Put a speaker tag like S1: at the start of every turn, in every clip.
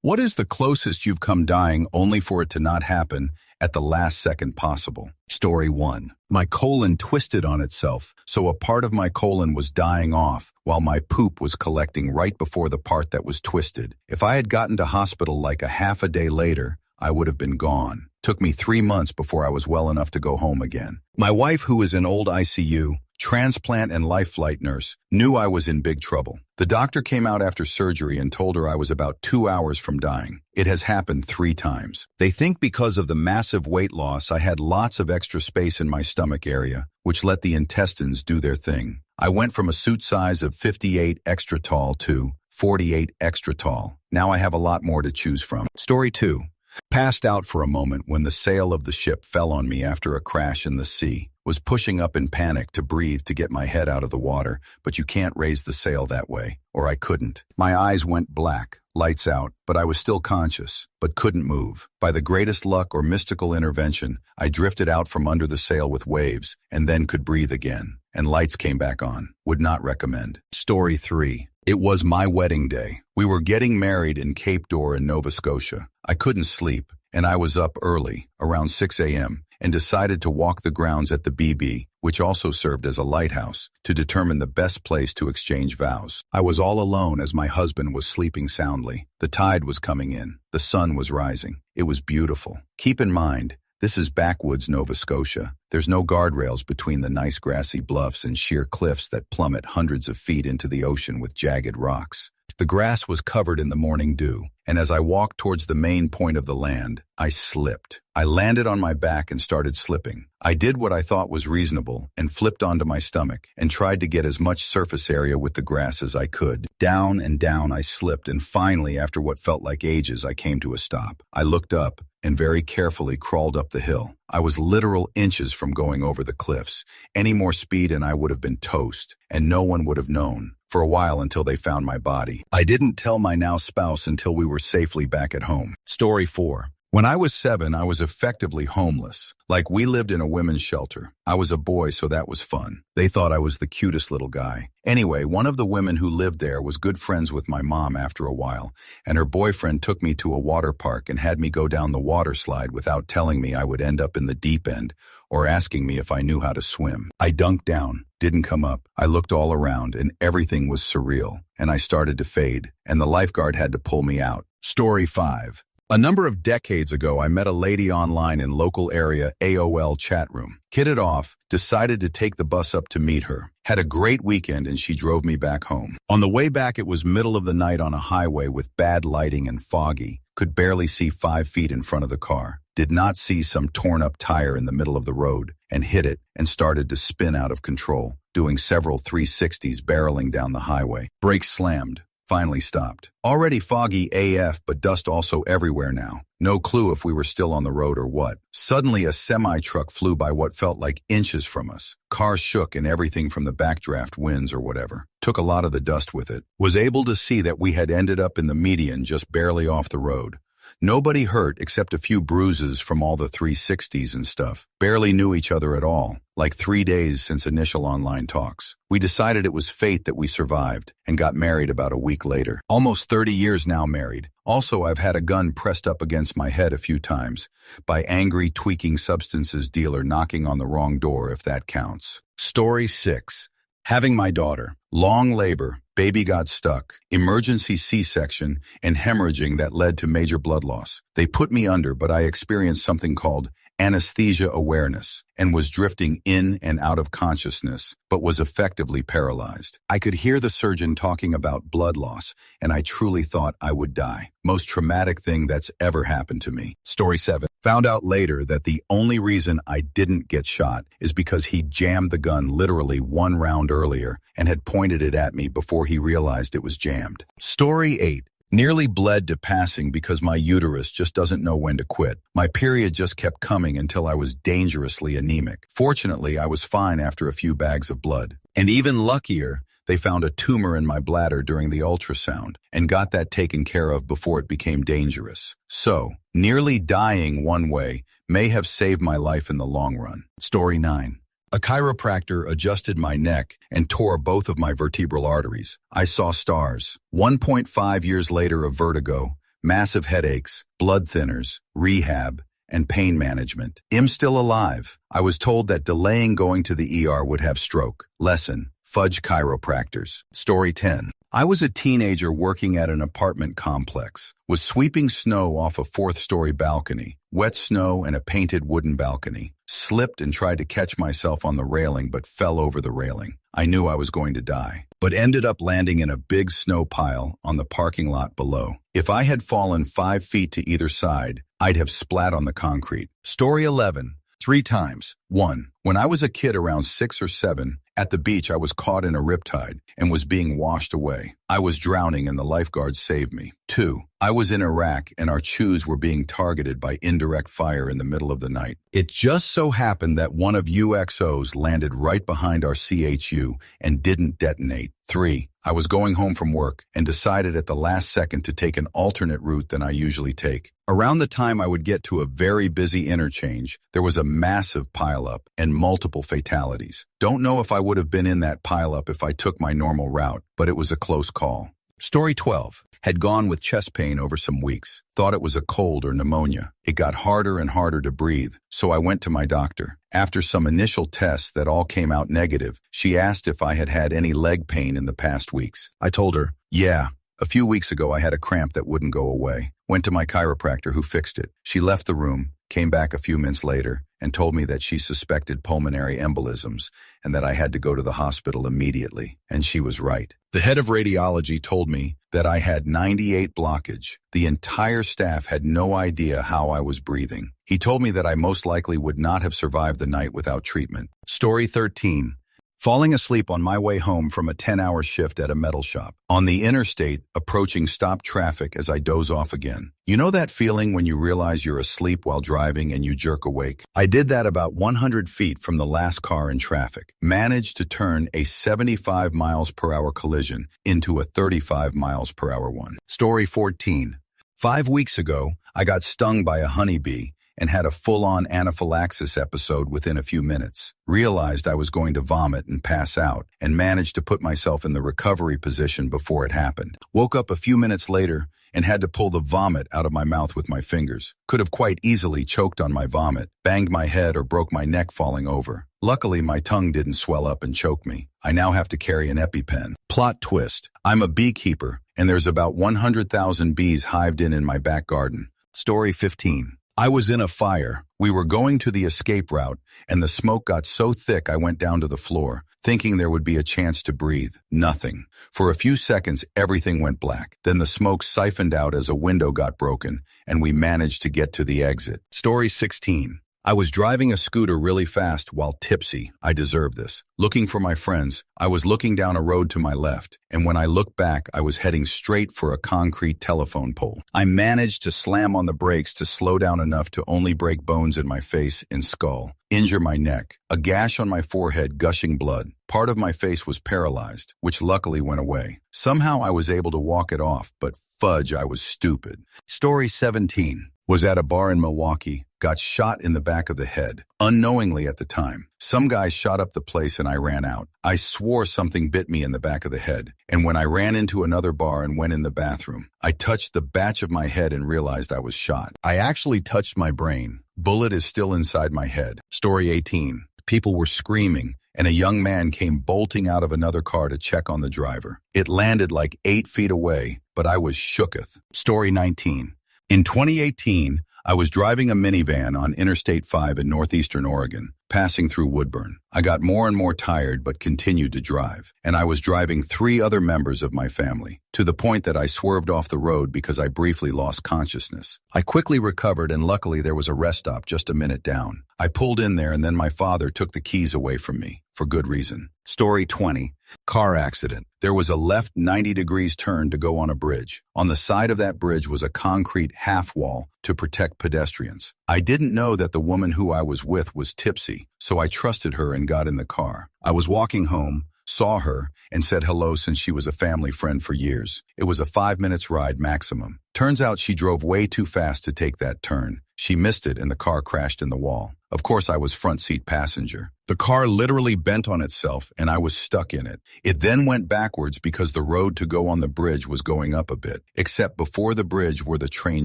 S1: What is the closest you've come dying only for it to not happen at the last second possible? Story 1. My colon twisted on itself, so a part of my colon was dying off while my poop was collecting right before the part that was twisted. If I had gotten to hospital like a half a day later, I would have been gone. Took me 3 months before I was well enough to go home again. My wife, who is an old ICU, transplant and life flight nurse, knew I was in big trouble. The doctor came out after surgery and told her I was about 2 hours from dying. It has happened 3 times. They think because of the massive weight loss, I had lots of extra space in my stomach area, which let the intestines do their thing. I went from a suit size of 58 extra tall to 48 extra tall. Now I have a lot more to choose from. Story 2. Passed out for a moment when the sail of the ship fell on me after a crash in the sea. Was pushing up in panic to breathe to get my head out of the water, but you can't raise the sail that way, or I couldn't. My eyes went black, lights out, but I was still conscious, but couldn't move. By the greatest luck or mystical intervention, I drifted out from under the sail with waves, and then could breathe again, and lights came back on. Would not recommend. Story 3. It was my wedding day. We were getting married in Cape Dore in Nova Scotia. I couldn't sleep, and I was up early, around 6 a.m., and decided to walk the grounds at the BB, which also served as a lighthouse, to determine the best place to exchange vows. I was all alone as my husband was sleeping soundly. The tide was coming in. The sun was rising. It was beautiful. Keep in mind, this is backwoods Nova Scotia. There's no guardrails between the nice grassy bluffs and sheer cliffs that plummet hundreds of feet into the ocean with jagged rocks. The grass was covered in the morning dew, and as I walked towards the main point of the land, I slipped. I landed on my back and started slipping. I did what I thought was reasonable and flipped onto my stomach and tried to get as much surface area with the grass as I could. Down and down I slipped, and finally, after what felt like ages, I came to a stop. I looked up and very carefully crawled up the hill. I was literal inches from going over the cliffs. Any more speed and I would have been toast, and no one would have known. For a while until they found my body. I didn't tell my now spouse until we were safely back at home. Story 4. When I was 7, I was effectively homeless. Like, we lived in a women's shelter. I was a boy, so that was fun. They thought I was the cutest little guy. Anyway, one of the women who lived there was good friends with my mom after a while, and her boyfriend took me to a water park and had me go down the water slide without telling me I would end up in the deep end or asking me if I knew how to swim. I dunked down, didn't come up. I looked all around, and everything was surreal, and I started to fade, and the lifeguard had to pull me out. Story 5. A number of decades ago, I met a lady online in local area AOL chat room. Hit it off, decided to take the bus up to meet her. Had a great weekend and she drove me back home. On the way back, it was middle of the night on a highway with bad lighting and foggy. Could barely see 5 feet in front of the car. Did not see some torn up tire in the middle of the road and hit it and started to spin out of control, doing several 360s barreling down the highway. Brakes slammed. Finally stopped. Already foggy AF, but dust also everywhere now. No clue if we were still on the road or what. Suddenly a semi-truck flew by what felt like inches from us. Car shook and everything from the backdraft winds or whatever. Took a lot of the dust with it. Was able to see that we had ended up in the median just barely off the road. Nobody hurt except a few bruises from all the 360s and stuff. Barely knew each other at all, like 3 days since initial online talks. We decided it was fate that we survived and got married about a week later. Almost 30 years now married. Also, I've had a gun pressed up against my head a few times by angry tweaking substances dealer knocking on the wrong door, if that counts. Story 6. Having my daughter. Long labor, baby got stuck, emergency C-section, and hemorrhaging that led to major blood loss. They put me under, but I experienced something called anesthesia awareness and was drifting in and out of consciousness, but was effectively paralyzed. I could hear the surgeon talking about blood loss, and I truly thought I would die. Most traumatic thing that's ever happened to me. Story 7. Found out later that the only reason I didn't get shot is because he jammed the gun literally 1 round earlier and had pointed it at me before he realized it was jammed. Story 8. Nearly bled to passing because my uterus just doesn't know when to quit. My period just kept coming until I was dangerously anemic. Fortunately, I was fine after a few bags of blood. And even luckier, they found a tumor in my bladder during the ultrasound and got that taken care of before it became dangerous. So, nearly dying one way may have saved my life in the long run. Story 9. A chiropractor adjusted my neck and tore both of my vertebral arteries. I saw stars. 1.5 years later of vertigo, massive headaches, blood thinners, rehab, and pain management. I'm still alive. I was told that delaying going to the ER would have stroke. Lesson: fudge chiropractors. Story 10. I was a teenager working at an apartment complex, was sweeping snow off a fourth-story balcony, wet snow and a painted wooden balcony. Slipped and tried to catch myself on the railing but fell over the railing. I knew I was going to die, but ended up landing in a big snow pile on the parking lot below. If I had fallen 5 feet to either side, I'd have splat on the concrete. Story 11. 3 times. 1. When I was a kid around 6 or 7, at the beach I was caught in a riptide and was being washed away. I was drowning and the lifeguards saved me. 2. I was in Iraq and our chews were being targeted by indirect fire in the middle of the night. It just so happened that one of UXOs landed right behind our CHU and didn't detonate. 3. I was going home from work and decided at the last second to take an alternate route than I usually take. Around the time I would get to a very busy interchange, there was a massive pileup and multiple fatalities. Don't know if I would have been in that pileup if I took my normal route, but it was a close call. Story 12. Had gone with chest pain over some weeks. Thought it was a cold or pneumonia. It got harder and harder to breathe, so I went to my doctor. After some initial tests that all came out negative, she asked if I had had any leg pain in the past weeks. I told her, yeah. A few weeks ago I had a cramp that wouldn't go away. Went to my chiropractor who fixed it. She left the room, came back a few minutes later, and told me that she suspected pulmonary embolisms and that I had to go to the hospital immediately. And she was right. The head of radiology told me that I had 98 blockage. The entire staff had no idea how I was breathing. He told me that I most likely would not have survived the night without treatment. Story 13. Falling asleep on my way home from a 10-hour shift at a metal shop. On the interstate, approaching stopped traffic as I doze off again. You know that feeling when you realize you're asleep while driving and you jerk awake? I did that about 100 feet from the last car in traffic. Managed to turn a 75 miles per hour collision into a 35 miles per hour one. Story 14. 5 weeks ago, I got stung by a honeybee and had a full-on anaphylaxis episode within a few minutes. Realized I was going to vomit and pass out, and managed to put myself in the recovery position before it happened. Woke up a few minutes later and had to pull the vomit out of my mouth with my fingers. Could have quite easily choked on my vomit, banged my head, or broke my neck falling over. Luckily, my tongue didn't swell up and choke me. I now have to carry an EpiPen. Plot twist. I'm a beekeeper, and there's about 100,000 bees hived in my back garden. Story 15. I was in a fire. We were going to the escape route, and the smoke got so thick I went down to the floor, thinking there would be a chance to breathe. Nothing. For a few seconds, everything went black. Then the smoke siphoned out as a window got broken, and we managed to get to the exit. Story 16. I was driving a scooter really fast while tipsy. I deserve this. Looking for my friends, I was looking down a road to my left, and when I looked back, I was heading straight for a concrete telephone pole. I managed to slam on the brakes to slow down enough to only break bones in my face and skull, injure my neck, a gash on my forehead gushing blood. Part of my face was paralyzed, which luckily went away. Somehow I was able to walk it off, but fudge, I was stupid. Story 17. Was at a bar in Milwaukee, got shot in the back of the head, unknowingly at the time. Some guy shot up the place and I ran out. I swore something bit me in the back of the head, and when I ran into another bar and went in the bathroom, I touched the back of my head and realized I was shot. I actually touched my brain. Bullet is still inside my head. Story 18. People were screaming, and a young man came bolting out of another car to check on the driver. It landed like 8 feet away, but I was shooketh. Story 19. In 2018, I was driving a minivan on Interstate 5 in northeastern Oregon, passing through Woodburn. I got more and more tired but continued to drive, and I was driving 3 other members of my family, to the point that I swerved off the road because I briefly lost consciousness. I quickly recovered, and luckily there was a rest stop just a minute down. I pulled in there, and then my father took the keys away from me, for good reason. Story 20. Car accident. There was a left 90 degrees turn to go on a bridge. On the side of that bridge was a concrete half wall to protect pedestrians. I didn't know that the woman who I was with was tipsy, so I trusted her and got in the car. I was walking home, saw her, and said hello since she was a family friend for years. It was a 5 minutes ride maximum. Turns out she drove way too fast to take that turn. She missed it and the car crashed in the wall. Of course, I was front seat passenger. The car literally bent on itself and I was stuck in it. It then went backwards because the road to go on the bridge was going up a bit, except before the bridge were the train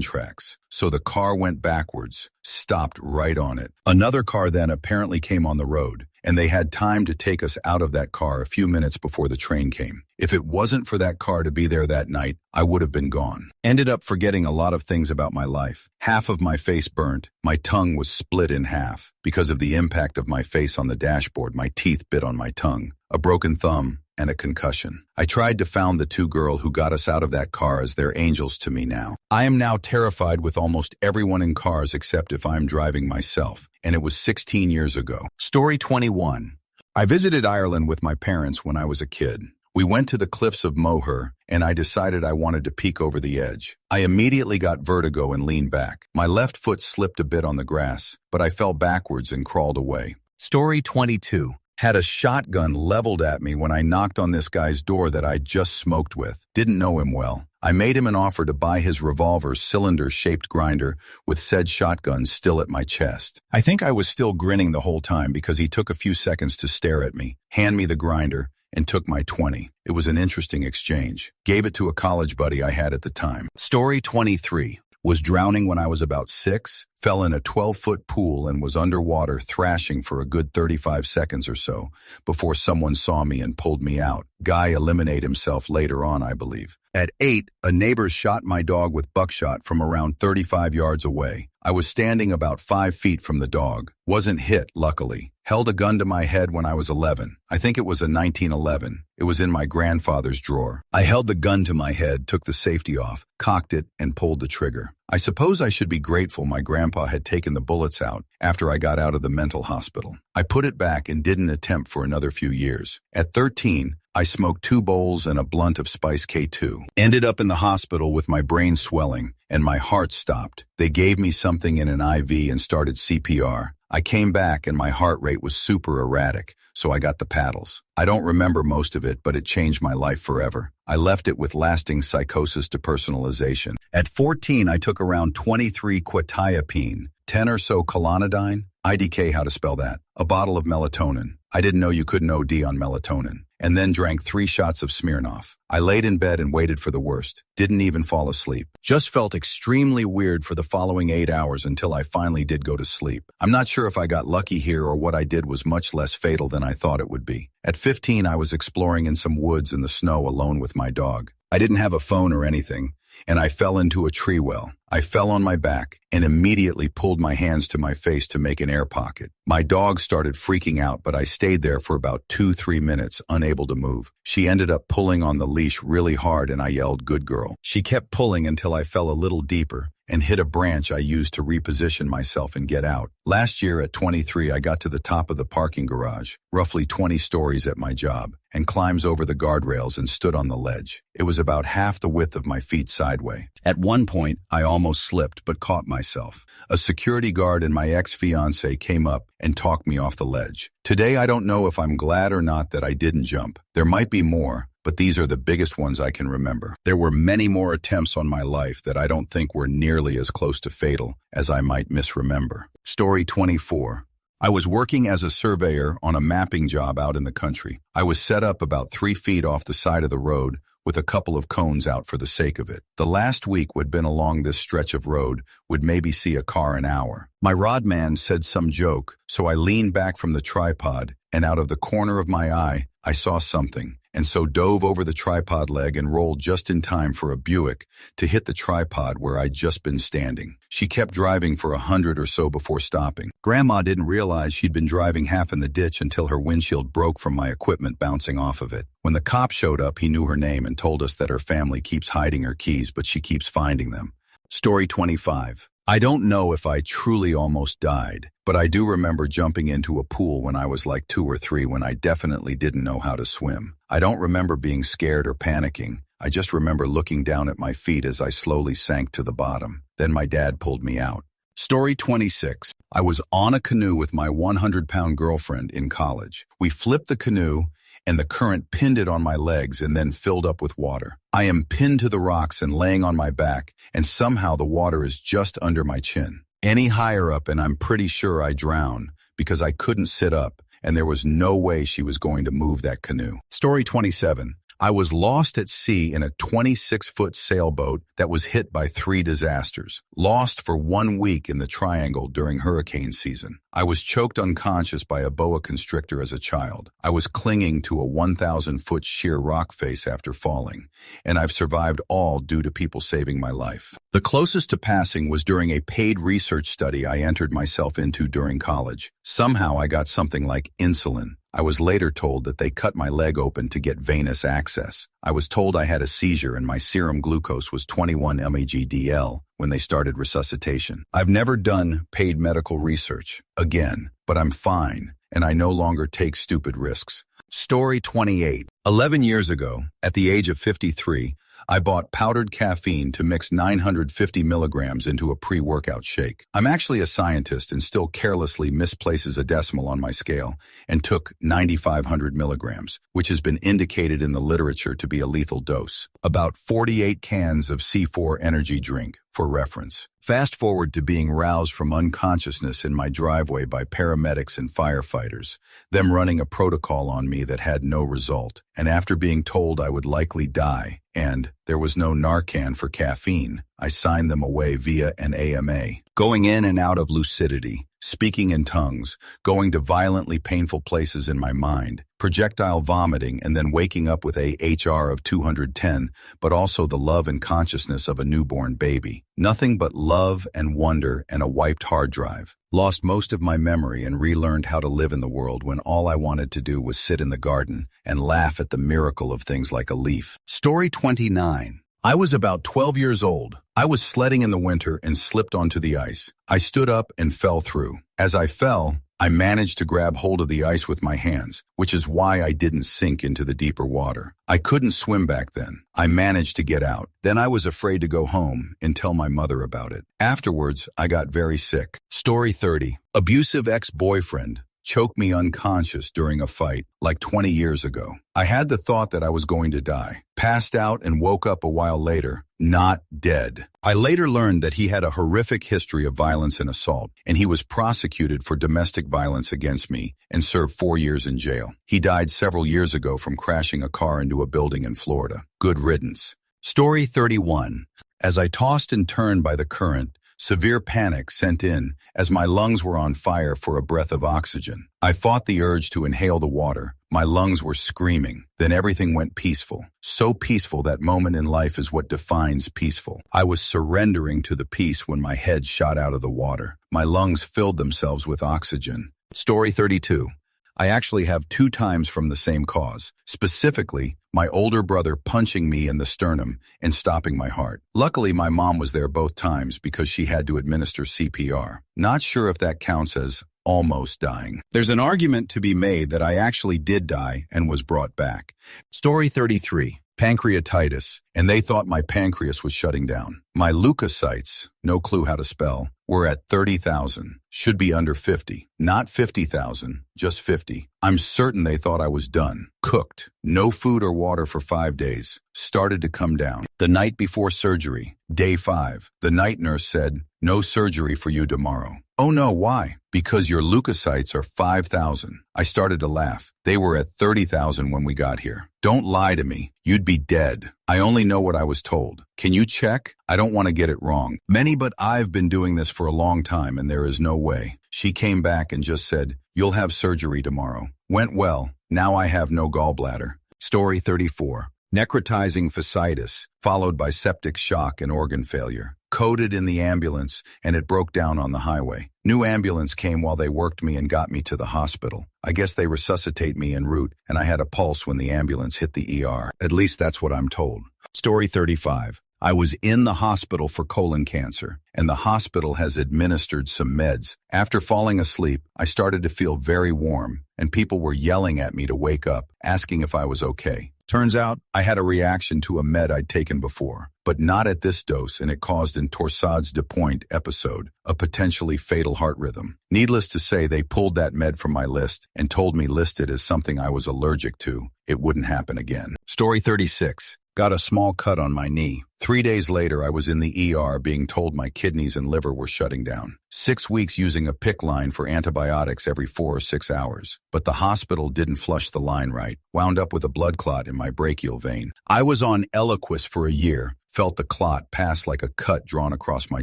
S1: tracks. So the car went backwards, stopped right on it. Another car then apparently came on the road, and they had time to take us out of that car a few minutes before the train came. If it wasn't for that car to be there that night, I would have been gone. Ended up forgetting a lot of things about my life. Half of my face burnt. My tongue was split in half. Because of the impact of my face on the dashboard, my teeth bit on my tongue. A broken thumb and a concussion. I tried to found the two girls who got us out of that car as their angels to me now. I am now terrified with almost everyone in cars except if I'm driving myself, and it was 16 years ago. Story 21. I visited Ireland with my parents when I was a kid. We went to the cliffs of Moher, and I decided I wanted to peek over the edge. I immediately got vertigo and leaned back. My left foot slipped a bit on the grass, but I fell backwards and crawled away. Story 22. Had a shotgun leveled at me when I knocked on this guy's door that I just smoked with. Didn't know him well. I made him an offer to buy his revolver cylinder-shaped grinder with said shotgun still at my chest. I think I was still grinning the whole time because he took a few seconds to stare at me, hand me the grinder, and took my 20. It was an interesting exchange. Gave it to a college buddy I had at the time. Story 23. Was drowning when I was about 6, fell in a 12-foot pool and was underwater thrashing for a good 35 seconds or so before someone saw me and pulled me out. Guy eliminated himself later on, I believe. At 8, a neighbor shot my dog with buckshot from around 35 yards away. I was standing about 5 feet from the dog. Wasn't hit, luckily. Held a gun to my head when I was 11. I think it was a 1911. It was in my grandfather's drawer. I held the gun to my head, took the safety off, cocked it, and pulled the trigger. I suppose I should be grateful my grandpa had taken the bullets out after I got out of the mental hospital. I put it back and didn't attempt for another few years. At 13, I smoked 2 bowls and a blunt of Spice K2. Ended up in the hospital with my brain swelling and my heart stopped. They gave me something in an IV and started CPR. I came back and my heart rate was super erratic, so I got the paddles. I don't remember most of it, but it changed my life forever. I left it with lasting psychosis depersonalization. At 14, I took around 23 quetiapine, 10 or so clonidine, IDK, how to spell that, a bottle of melatonin. I didn't know you couldn't OD on melatonin. And then drank 3 shots of Smirnoff. I laid in bed and waited for the worst. Didn't even fall asleep. Just felt extremely weird for the following 8 hours until I finally did go to sleep. I'm not sure if I got lucky here or what I did was much less fatal than I thought it would be. At 15, I was exploring in some woods in the snow alone with my dog. I didn't have a phone or anything, and I fell into a tree well. I fell on my back and immediately pulled my hands to my face to make an air pocket. My dog started freaking out, but I stayed there for about 2-3 minutes, unable to move. She ended up pulling on the leash really hard and I yelled, "Good girl." She kept pulling until I fell a little deeper and hit a branch I used to reposition myself and get out. Last year at 23, I got to the top of the parking garage, roughly 20 stories at my job, and climbs over the guardrails and stood on the ledge. It was about half the width of my feet sideway. At one point, I almost slipped but caught myself. A security guard and my ex-fiancé came up and talked me off the ledge. Today, I don't know if I'm glad or not that I didn't jump. There might be more, but these are the biggest ones I can remember. There were many more attempts on my life that I don't think were nearly as close to fatal as I might misremember. Story 24. I was working as a surveyor on a mapping job out in the country. I was set up about 3 feet off the side of the road with a couple of cones out for the sake of it. The last week we'd been along this stretch of road would maybe see a car an hour. My rod man said some joke, so I leaned back from the tripod, and out of the corner of my eye, I saw something, and so dove over the tripod leg and rolled just in time for a Buick to hit the tripod where I'd just been standing. She kept driving for 100 or so before stopping. Grandma didn't realize she'd been driving half in the ditch until her windshield broke from my equipment bouncing off of it. When the cop showed up, he knew her name and told us that her family keeps hiding her keys, but she keeps finding them. Story 25. I don't know if I truly almost died, but I do remember jumping into a pool when I was like 2 or 3 when I definitely didn't know how to swim. I don't remember being scared or panicking. I just remember looking down at my feet as I slowly sank to the bottom. Then my dad pulled me out. Story 26. I was on a canoe with my 100-pound girlfriend in college. We flipped the canoe and the current pinned it on my legs and then filled up with water. I am pinned to the rocks and laying on my back, and somehow the water is just under my chin. Any higher up and I'm pretty sure I drown because I couldn't sit up, and there was no way she was going to move that canoe. Story 27. I was lost at sea in a 26-foot sailboat that was hit by 3 disasters. Lost for 1 week in the Triangle during hurricane season. I was choked unconscious by a boa constrictor as a child. I was clinging to a 1,000-foot sheer rock face after falling, and I've survived all due to people saving my life. The closest to passing was during a paid research study I entered myself into during college. Somehow I got something like insulin. I was later told that they cut my leg open to get venous access. I was told I had a seizure and my serum glucose was 21 mg/dL when they started resuscitation. I've never done paid medical research again, but I'm fine and I no longer take stupid risks. Story 28. 11 years ago, at the age of 53, I bought powdered caffeine to mix 950 milligrams into a pre-workout shake. I'm actually a scientist and still carelessly misplaces a decimal on my scale and took 9,500 milligrams, which has been indicated in the literature to be a lethal dose. About 48 cans of C4 energy drink, for reference. Fast forward to being roused from unconsciousness in my driveway by paramedics and firefighters, them running a protocol on me that had no result, and after being told I would likely die, and there was no Narcan for caffeine, I signed them away via an AMA. Going in and out of lucidity, speaking in tongues, going to violently painful places in my mind, projectile vomiting, and then waking up with a HR of 210, but also the love and consciousness of a newborn baby. Nothing but love and wonder and a wiped hard drive. Lost most of my memory and relearned how to live in the world when all I wanted to do was sit in the garden and laugh at the miracle of things like a leaf. Story 29. I was about 12 years old. I was sledding in the winter and slipped onto the ice. I stood up and fell through. As I fell, I managed to grab hold of the ice with my hands, which is why I didn't sink into the deeper water. I couldn't swim back then. I managed to get out. Then I was afraid to go home and tell my mother about it. Afterwards, I got very sick. Story 30. Abusive ex-boyfriend choked me unconscious during a fight like 20 years ago. I had the thought that I was going to die. Passed out and woke up a while later, not dead. I later learned that he had a horrific history of violence and assault, and he was prosecuted for domestic violence against me and served 4 years in jail. He died several years ago from crashing a car into a building in Florida. Good riddance. Story 31. As I tossed and turned by the current, severe panic set in as my lungs were on fire for a breath of oxygen. I fought the urge to inhale the water. My lungs were screaming. Then everything went peaceful. So peaceful that moment in life is what defines peaceful. I was surrendering to the peace when my head shot out of the water. My lungs filled themselves with oxygen. Story 32. I actually have 2 times from the same cause. Specifically, my older brother punching me in the sternum and stopping my heart. Luckily, my mom was there both times because she had to administer CPR. Not sure if that counts as almost dying. There's an argument to be made that I actually did die and was brought back. Story 33. Pancreatitis, and they thought my pancreas was shutting down. My leukocytes, no clue how to spell, were at 30,000. Should be under 50. Not 50,000, just 50. I'm certain they thought I was done. Cooked. No food or water for 5 days. Started to come down. The night before surgery, day 5, the night nurse said, "No surgery for you tomorrow." Oh no, why? Because your leukocytes are 5,000. I started to laugh. They were at 30,000 when we got here. Don't lie to me. You'd be dead. I only know what I was told. Can you check? I don't want to get it wrong. But I've been doing this for a long time and there is no way. She came back and just said, "You'll have surgery tomorrow." Went well. Now I have no gallbladder. Story 34. Necrotizing fasciitis, followed by septic shock and organ failure. Coded in the ambulance, and it broke down on the highway. New ambulance came while they worked me and got me to the hospital. I guess they resuscitate me en route, and I had a pulse when the ambulance hit the ER. At least that's what I'm told. Story 35. I was in the hospital for colon cancer, and the hospital has administered some meds. After falling asleep, I started to feel very warm, and people were yelling at me to wake up, asking if I was okay. Turns out, I had a reaction to a med I'd taken before, but not at this dose, and it caused an torsades de pointe episode, a potentially fatal heart rhythm. Needless to say, they pulled that med from my list and told me listed as something I was allergic to. It wouldn't happen again. Story 36. Got a small cut on my knee. 3 days later, I was in the ER being told my kidneys and liver were shutting down. 6 weeks using a PICC line for antibiotics every 4 or 6 hours. But the hospital didn't flush the line right. Wound up with a blood clot in my brachial vein. I was on Eliquis for a year. Felt the clot pass like a cut drawn across my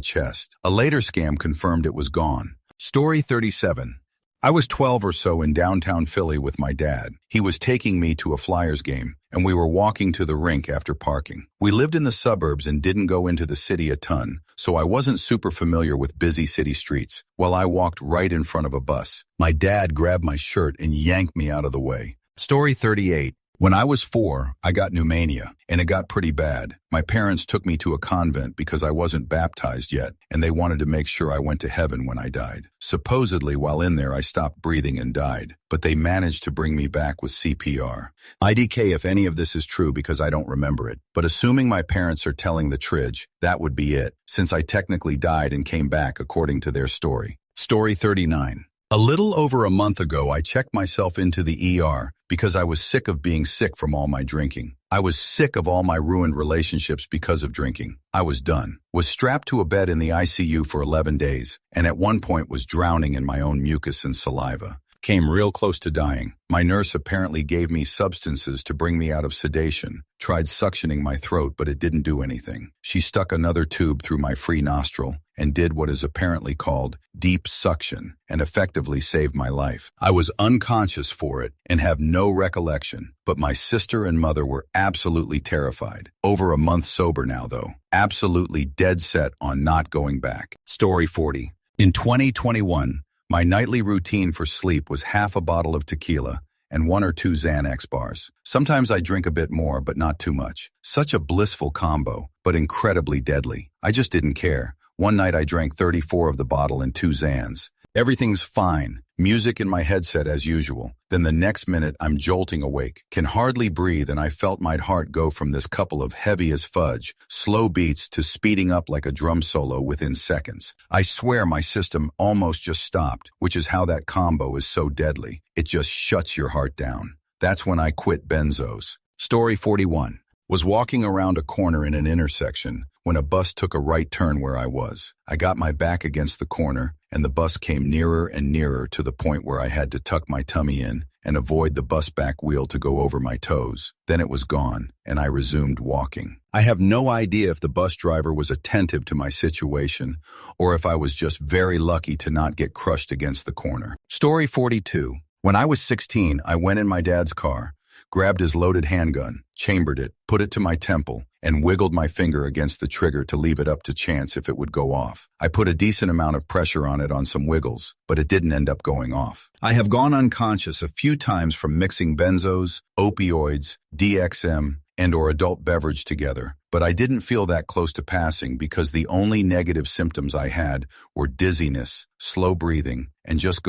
S1: chest. A later scam confirmed it was gone. Story 37. I was 12 or so in downtown Philly with my dad. He was taking me to a Flyers game, and we were walking to the rink after parking. We lived in the suburbs and didn't go into the city a ton, so I wasn't super familiar with busy city streets. Well, I walked right in front of a bus. My dad grabbed my shirt and yanked me out of the way. Story 38. When I was 4, I got pneumonia, and it got pretty bad. My parents took me to a convent because I wasn't baptized yet, and they wanted to make sure I went to heaven when I died. Supposedly, while in there, I stopped breathing and died, but they managed to bring me back with CPR. IDK if any of this is true because I don't remember it, but assuming my parents are telling the tridge, that would be it, since I technically died and came back according to their story. Story 39. A little over a month ago, I checked myself into the ER because I was sick of being sick from all my drinking. I was sick of all my ruined relationships because of drinking. I was done. Was strapped to a bed in the ICU for 11 days, and at one point was drowning in my own mucus and saliva. Came real close to dying. My nurse apparently gave me substances to bring me out of sedation. Tried suctioning my throat, but it didn't do anything. She stuck another tube through my free nostril and did what is apparently called deep suction and effectively saved my life. I was unconscious for it and have no recollection, but my sister and mother were absolutely terrified. Over a month sober now, though. Absolutely dead set on not going back. Story 40. In 2021, my nightly routine for sleep was half a bottle of tequila and 1 or 2 Xanax bars. Sometimes I drink a bit more, but not too much. Such a blissful combo, but incredibly deadly. I just didn't care. One night I drank 34 of the bottle and 2 Xans. Everything's fine. Music in my headset as usual. Then the next minute I'm jolting awake, can hardly breathe, and I felt my heart go from this couple of heavy as fudge, slow beats to speeding up like a drum solo within seconds. I swear my system almost just stopped, which is how that combo is so deadly. It just shuts your heart down. That's when I quit benzos. Story 41. Was walking around a corner in an intersection when a bus took a right turn where I was. I got my back against the corner, and the bus came nearer and nearer to the point where I had to tuck my tummy in and avoid the bus back wheel to go over my toes. Then it was gone, and I resumed walking. I have no idea if the bus driver was attentive to my situation or if I was just very lucky to not get crushed against the corner. Story 42. When I was 16, I went in my dad's car, grabbed his loaded handgun, chambered it, put it to my temple, and wiggled my finger against the trigger to leave it up to chance if it would go off. I put a decent amount of pressure on it on some wiggles, but it didn't end up going off. I have gone unconscious a few times from mixing benzos, opioids, DXM, and/or adult beverage together, but I didn't feel that close to passing because the only negative symptoms I had were dizziness, slow breathing, and just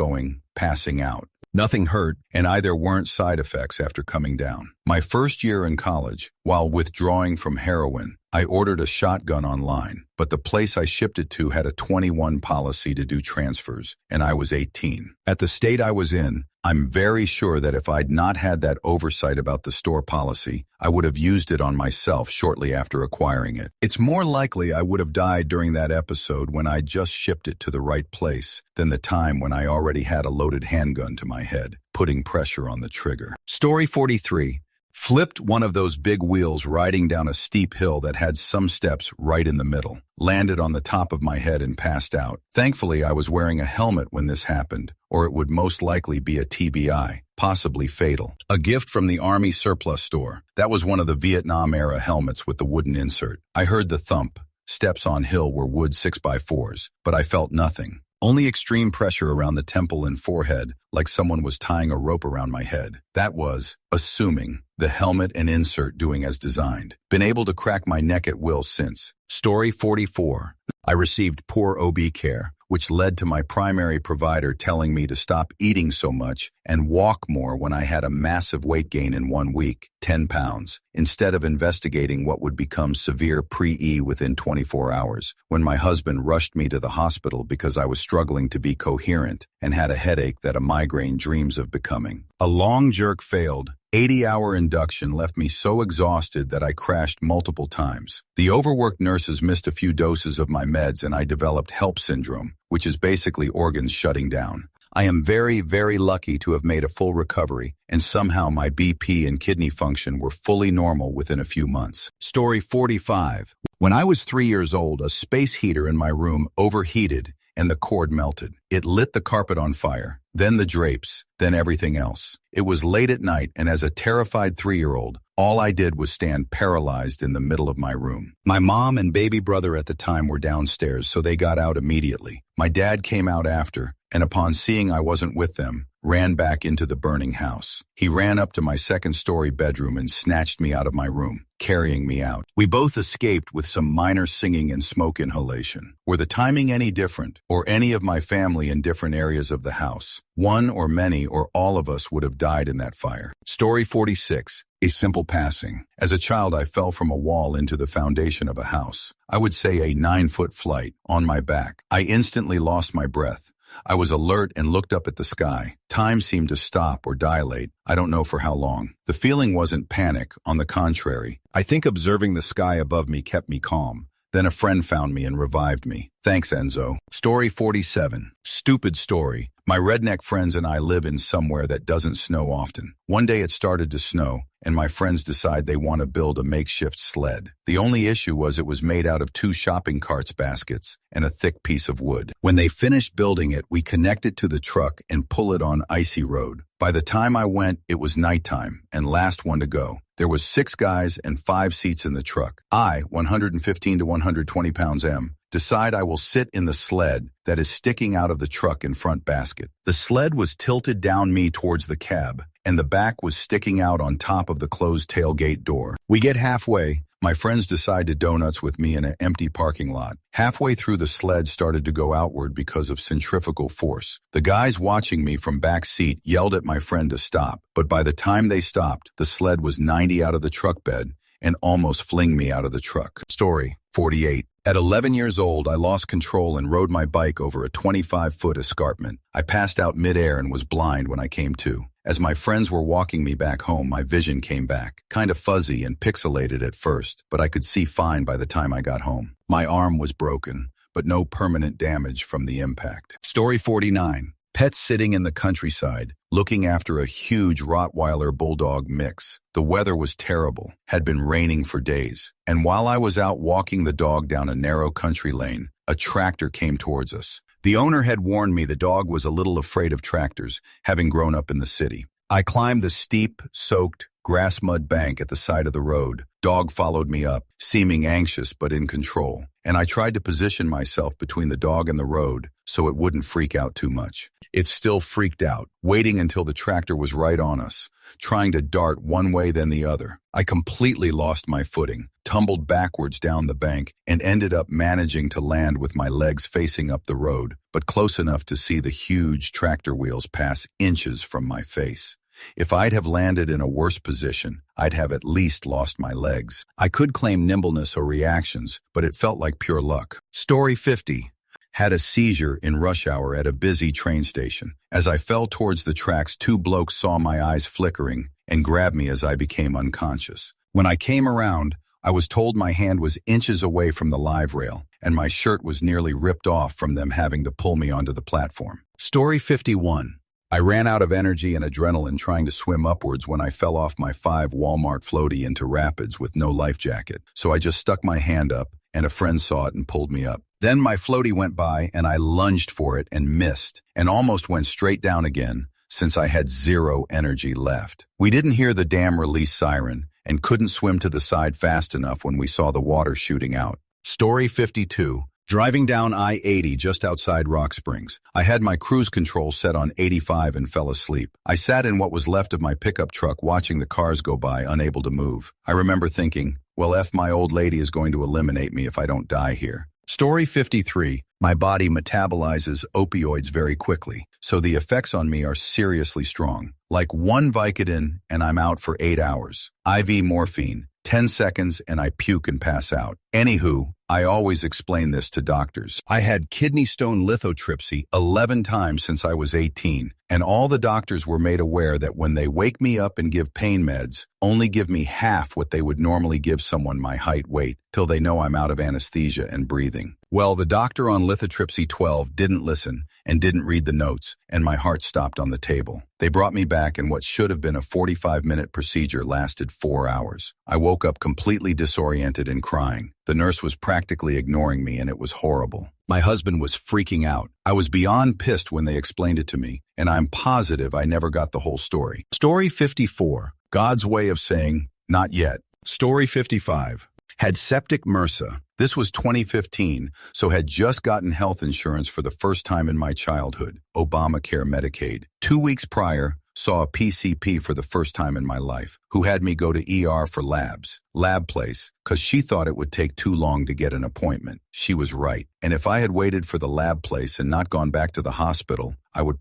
S1: passing out. Nothing hurt, and either weren't side effects after coming down. My first year in college, while withdrawing from heroin, I ordered a shotgun online, but the place I shipped it to had a 21 policy to do transfers, and I was 18. At the state I was in, I'm very sure that if I'd not had that oversight about the store policy, I would have used it on myself shortly after acquiring it. It's more likely I would have died during that episode when I just shipped it to the right place than the time when I already had a loaded handgun to my head, putting pressure on the trigger. Story 43. Flipped one of those big wheels riding down a steep hill that had some steps right in the middle. Landed on the top of my head and passed out. Thankfully, I was wearing a helmet when this happened, or it would most likely be a TBI, possibly fatal. A gift from the Army surplus store. That was one of the Vietnam-era helmets with the wooden insert. I heard the thump. Steps on hill were wood 6x4s, but I felt nothing. Only extreme pressure around the temple and forehead, like someone was tying a rope around my head. That was, assuming, the helmet and insert doing as designed. Been able to crack my neck at will since. Story 44. I received poor OB care, which led to my primary provider telling me to stop eating so much and walk more when I had a massive weight gain in 1 week, 10 pounds, instead of investigating what would become severe pre-E within 24 hours, when my husband rushed me to the hospital because I was struggling to be coherent and had a headache that a migraine dreams of becoming. A long jerk failed. 80-hour induction left me so exhausted that I crashed multiple times. The overworked nurses missed a few doses of my meds and I developed HELP syndrome, which is basically organs shutting down. I am very, very lucky to have made a full recovery, and somehow my BP and kidney function were fully normal within a few months. Story 45. When I was 3 years old, a space heater in my room overheated and the cord melted. It lit the carpet on fire, then the drapes, then everything else. It was late at night, and as a terrified 3-year-old, all I did was stand paralyzed in the middle of my room. My mom and baby brother at the time were downstairs, so they got out immediately. My dad came out after, and upon seeing I wasn't with them, ran back into the burning house. He ran up to my second-story bedroom and snatched me out of my room, carrying me out. We both escaped with some minor singing and smoke inhalation. Were the timing any different, or any of my family in different areas of the house? One or many or all of us would have died in that fire. Story 46. A simple passing. As a child, I fell from a wall into the foundation of a house. I would say a 9-foot flight, on my back. I instantly lost my breath. I was alert and looked up at the sky. Time seemed to stop or dilate. I don't know for how long. The feeling wasn't panic, on the contrary. I think observing the sky above me kept me calm. Then a friend found me and revived me. Thanks, Enzo. Story 47. Stupid story. My redneck friends and I live in somewhere that doesn't snow often. One day it started to snow, and my friends decide they want to build a makeshift sled. The only issue was it was made out of 2 shopping carts baskets and a thick piece of wood. When they finished building it, we connect it to the truck and pull it on icy road. By the time I went, it was nighttime and last one to go. There was 6 guys and 5 seats in the truck. I, 115 to 120 pounds decide I will sit in the sled that is sticking out of the truck in front basket. The sled was tilted down me towards the cab, and the back was sticking out on top of the closed tailgate door. We get halfway. My friends decide to donuts with me in an empty parking lot. Halfway through, the sled started to go outward because of centrifugal force. The guys watching me from back seat yelled at my friend to stop, but by the time they stopped, the sled was 90 out of the truck bed and almost fling me out of the truck. Story 48. At 11 years old, I lost control and rode my bike over a 25-foot escarpment. I passed out midair and was blind when I came to. As my friends were walking me back home, my vision came back. Kind of fuzzy and pixelated at first, but I could see fine by the time I got home. My arm was broken, but no permanent damage from the impact. Story 49. Pets sitting in the countryside, looking after a huge Rottweiler Bulldog mix. The weather was terrible, had been raining for days, and while I was out walking the dog down a narrow country lane, a tractor came towards us. The owner had warned me the dog was a little afraid of tractors, having grown up in the city. I climbed the steep, soaked, grass-mud bank at the side of the road. Dog followed me up, seeming anxious but in control, and I tried to position myself between the dog and the road so it wouldn't freak out too much. It still freaked out, waiting until the tractor was right on us, trying to dart one way then the other. I completely lost my footing, tumbled backwards down the bank, and ended up managing to land with my legs facing up the road, but close enough to see the huge tractor wheels pass inches from my face. If I'd have landed in a worse position, I'd have at least lost my legs. I could claim nimbleness or reactions, but it felt like pure luck. Story 50. Had a seizure in rush hour at a busy train station. As I fell towards the tracks, 2 blokes saw my eyes flickering and grabbed me as I became unconscious. When I came around, I was told my hand was inches away from the live rail, and my shirt was nearly ripped off from them having to pull me onto the platform. Story 51. I ran out of energy and adrenaline trying to swim upwards when I fell off my 5 Walmart floaty into rapids with no life jacket, so I just stuck my hand up, and a friend saw it and pulled me up. Then my floaty went by, and I lunged for it and missed, and almost went straight down again, since I had 0 energy left. We didn't hear the dam release siren, and couldn't swim to the side fast enough when we saw the water shooting out. Story 52. Driving down I-80 just outside Rock Springs. I had my cruise control set on 85 and fell asleep. I sat in what was left of my pickup truck watching the cars go by, unable to move. I remember thinking, well, my old lady is going to eliminate me if I don't die here. Story 53. My body metabolizes opioids very quickly, so the effects on me are seriously strong. Like one Vicodin and I'm out for 8 hours. IV morphine, 10 seconds and I puke and pass out. Anywho, I always explain this to doctors. I had kidney stone lithotripsy 11 times since I was 18, and all the doctors were made aware that when they wake me up and give pain meds, only give me half what they would normally give someone my height weight, till they know I'm out of anesthesia and breathing. Well, the doctor on lithotripsy 12 didn't listen and didn't read the notes, and my heart stopped on the table. They brought me back, and what should have been a 45-minute procedure lasted 4 hours. I woke up completely disoriented and crying. The nurse was practically ignoring me, and it was horrible. My husband was freaking out. I was beyond pissed when they explained it to me, and I'm positive I never got the whole story. Story 54. God's way of saying, not yet. Story 55. Had septic MRSA. This was 2015, so had just gotten health insurance for the first time in my childhood, Obamacare Medicaid. 2 weeks prior, saw a PCP for the first time in my life, who had me go to ER for lab place, because she thought it would take too long to get an appointment. She was right, and if I had waited for the lab place and not gone back to the hospital, I would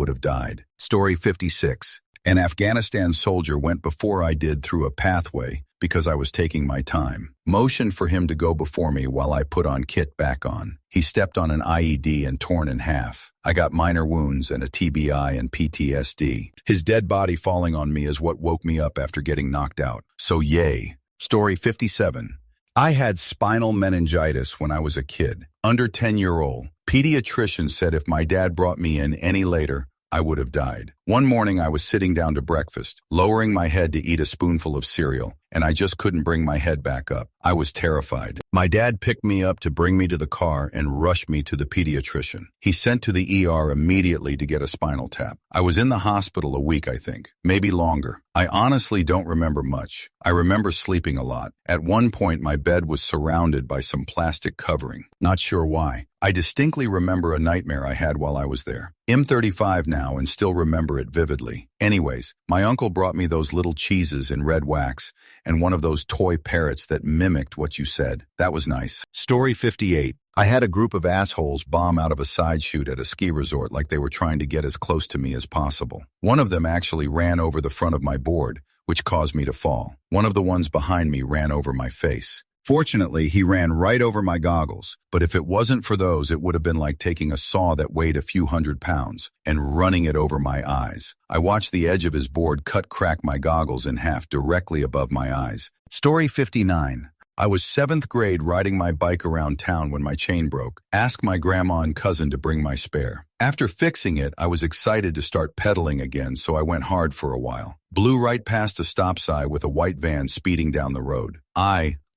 S1: have died. Story 56. An Afghanistan soldier went before I did through a pathway because I was taking my time. Motioned for him to go before me while I put on kit back on. He stepped on an IED and torn in half. I got minor wounds and a TBI and PTSD. His dead body falling on me is what woke me up after getting knocked out. So yay. Story 57. I had spinal meningitis when I was a kid, under 10-year-old. Pediatrician said if my dad brought me in any later, I would have died. One morning I was sitting down to breakfast, lowering my head to eat a spoonful of cereal, and I just couldn't bring my head back up. I was terrified. My dad picked me up to bring me to the car and rushed me to the pediatrician. He sent to the ER immediately to get a spinal tap. I was in the hospital a week, I think, maybe longer. I honestly don't remember much. I remember sleeping a lot. At one point, my bed was surrounded by some plastic covering. Not sure why. I distinctly remember a nightmare I had while I was there. I'm 35 now and still remember it vividly. Anyways, my uncle brought me those little cheeses in red wax and one of those toy parrots that mimicked what you said. That was nice. Story 58. I had a group of assholes bomb out of a side chute at a ski resort like they were trying to get as close to me as possible. One of them actually ran over the front of my board, which caused me to fall. One of the ones behind me ran over my face. Fortunately, he ran right over my goggles, but if it wasn't for those, it would have been like taking a saw that weighed a few hundred pounds and running it over my eyes. I watched the edge of his board crack my goggles in half directly above my eyes. Story 59. I was 7th grade riding my bike around town when my chain broke. Asked my grandma and cousin to bring my spare. After fixing it, I was excited to start pedaling again, so I went hard for a while. Blew right past a stop sign with a white van speeding down the road.